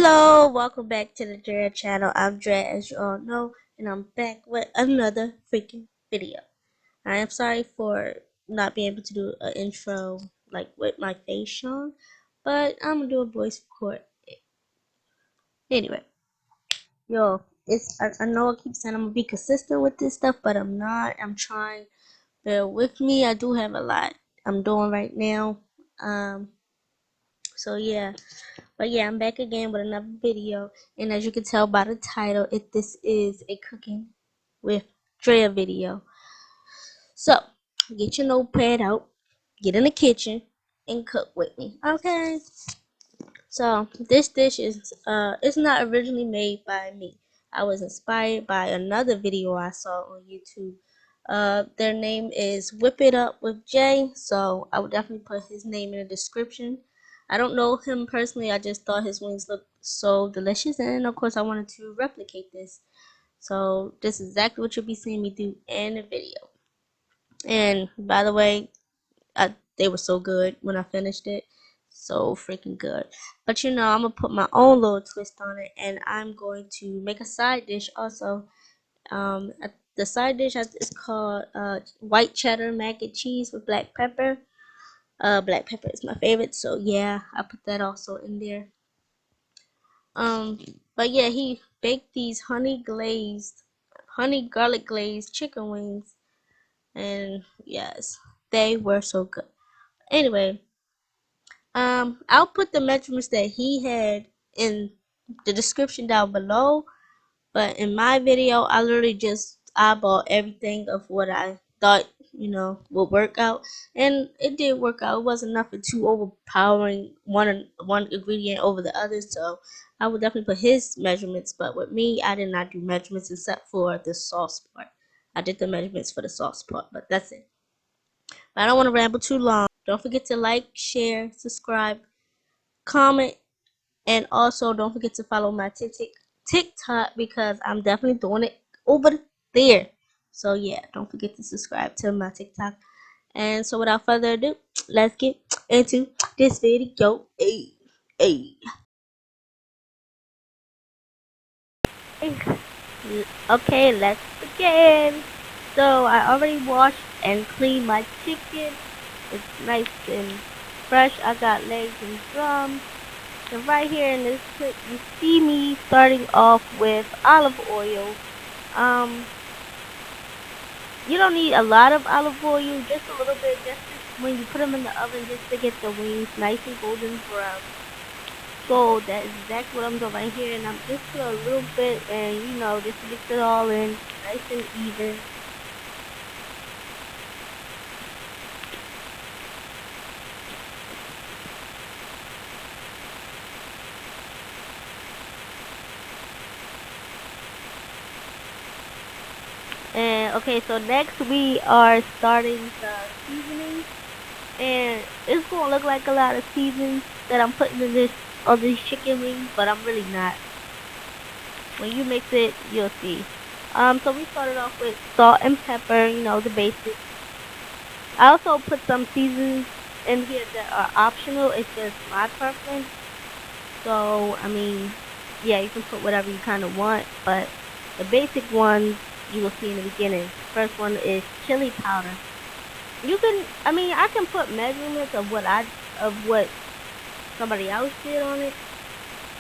Hello, welcome back to the Dre channel. I'm Dre, as you all know, and I'm back with another freaking video. I am sorry for not being able to do an intro like with my face shown, but I'm gonna do a voice record. Anyway, yo, I know I keep saying I'm gonna be consistent with this stuff, but I'm not. I'm trying. Bear with me. I do have a lot I'm doing right now. Um, so yeah. But yeah, I'm back again with another video, and as you can tell by the title, this is a cooking with Drea video. So get your notepad out, get in the kitchen, and cook with me. Okay. So this dish is it's not originally made by me. I was inspired by another video I saw on YouTube. Their name is Whip It Up with Jay, so I would definitely put his name in the description. I don't know him personally, I just thought his wings looked so delicious, and of course I wanted to replicate this. So this is exactly what you'll be seeing me do in the video. And by the way, they were so good when I finished it. So freaking good. But you know, I'm gonna put my own little twist on it, and I'm going to make a side dish also. The side dish is called white cheddar mac and cheese with black pepper. Black pepper is my favorite, so yeah, I put that also in there. But yeah, he baked these honey garlic glazed chicken wings, and yes, they were so good. Anyway, I'll put the measurements that he had in the description down below. But in my video, I literally just eyeball everything of what I thought, would work out, and it did work out. It wasn't nothing too overpowering one ingredient over the other, so I would definitely put his measurements. But with me, I did not do measurements except for the sauce part. I did the measurements for the sauce part, but that's it. But I don't want to ramble too long. Don't forget to like, share, subscribe, comment, and also don't forget to follow my TikTok because I'm definitely doing it over there. So yeah, don't forget to subscribe to my TikTok. And so without further ado, let's get into this video. Hey, hey. Okay, let's begin. So I already washed and cleaned my chicken. It's nice and fresh. I got legs and drums. So right here in this clip, you see me starting off with olive oil. Um, you don't need a lot of olive oil, just a little bit, just when you put them in the oven, just to get the wings nice and golden brown. So that is exactly what I'm doing right here, and I'm just put a little bit, and just mix it all in, nice and even. And okay, so next we are starting the seasoning, and it's gonna look like a lot of seasonings that I'm putting in this on these chicken wings, but I'm really not. When you mix it, you'll see. So we started off with salt and pepper, the basics. I also put some seasonings in here that are optional. It's just my preference. So I mean, yeah, you can put whatever you kind of want, but the basic ones you will see in the beginning. First one is chili powder. I can put measurements of what somebody else did on it,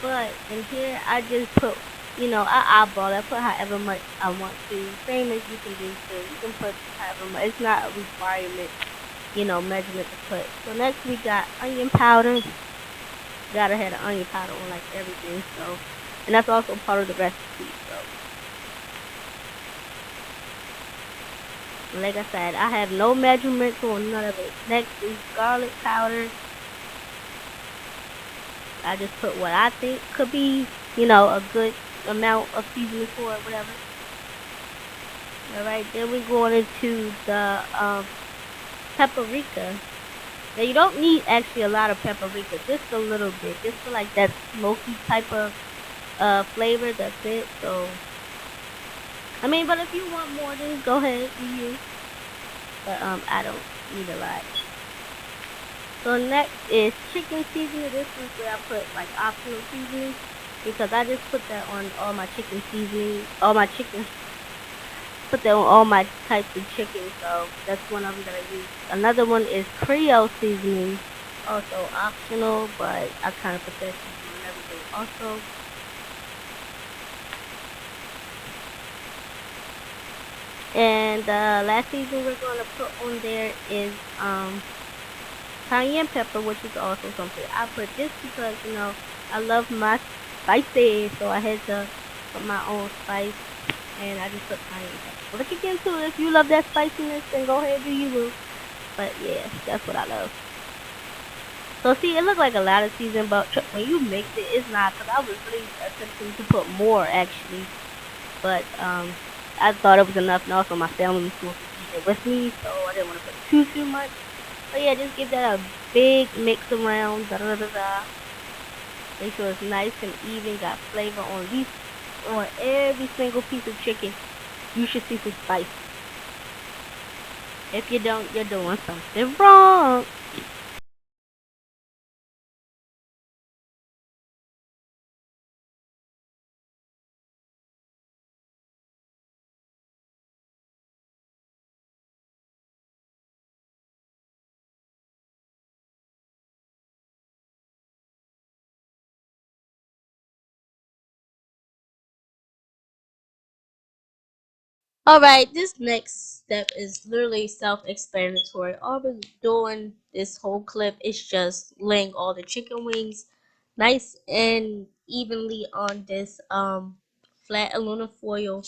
but in here I just put, I eyeball. I put however much I want to. Same as you can do too. You can put however much. It's not a requirement, measurement to put. So next we got onion powder. Gotta have the onion powder on like everything. So, and that's also part of the recipe. So, like I said, I have no measurements on none of it. Next is garlic powder. I just put what I think could be, a good amount of seasoning for it, whatever. Alright, then we're going into the paprika. Now you don't need actually a lot of paprika, just a little bit, just for like that smoky type of flavor. That's it. So but if you want more, then go ahead and use. But I don't need a lot. So next is chicken seasoning. This is where I put like optional seasoning. because I just put that on all my chicken seasoning, all my chicken, put that on all my types of chicken. So that's one of them that I use. Another one is Creole seasoning, also optional, but I kind of put that seasoning on everything also. And the last season we're going to put on there is cayenne pepper, which is also something I put just because, you know, I love my spicy, so I had to put my own spice, and I just put cayenne pepper. Look again too, if you love that spiciness, then go ahead and do you. But yeah, that's what I love. So see, it looked like a lot of season, but when you mix it, it's not. Cause I was really attempting to put more actually, but I thought it was enough, and also my family was supposed to eat it with me, so I didn't want to put too much. So yeah, just give that a big mix around. Da da da da. Make sure it's nice and even. Got flavor on every single piece of chicken. You should see some spice. If you don't, you're doing something wrong. Alright, this next step is literally self-explanatory. All we're doing this whole clip is just laying all the chicken wings nice and evenly on this flat aluminum foil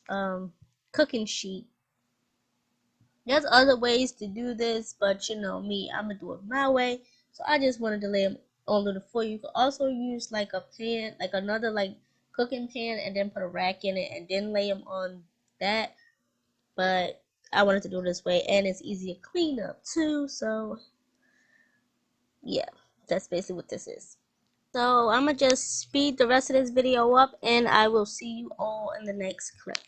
um cooking sheet. There's other ways to do this, but you know me, I'm gonna do it my way. So I just wanted to lay them on the foil. You could also use like a pan, like another like cooking pan, and then put a rack in it, and then lay them on that. But I wanted to do it this way, and it's easy to clean up too. So yeah, that's basically what this is. So I'm gonna just speed the rest of this video up, and I will see you all in the next clip.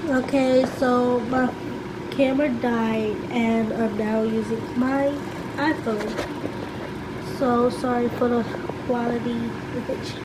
Okay, so my camera died and I'm now using my iPhone. So sorry for the quality of it.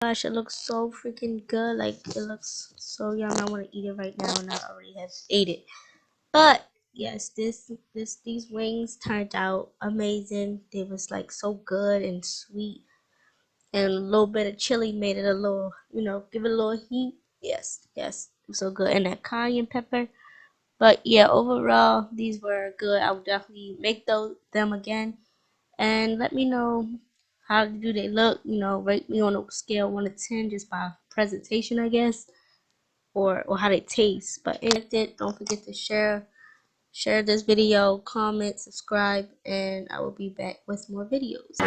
Gosh, it looks so freaking good. Like, it looks so yum. I want to eat it right now, and I already have ate it. But yes, these wings turned out amazing. They was like so good and sweet, and a little bit of chili made it a little, give it a little heat. Yes, yes, it was so good. And that cayenne pepper. But yeah, overall, these were good. I would definitely make them again. And let me know how do they look. Rate me on a scale 1 to 10 just by presentation, I guess, or how they taste. But if it, don't forget to share this video, comment, subscribe, and I will be back with more videos.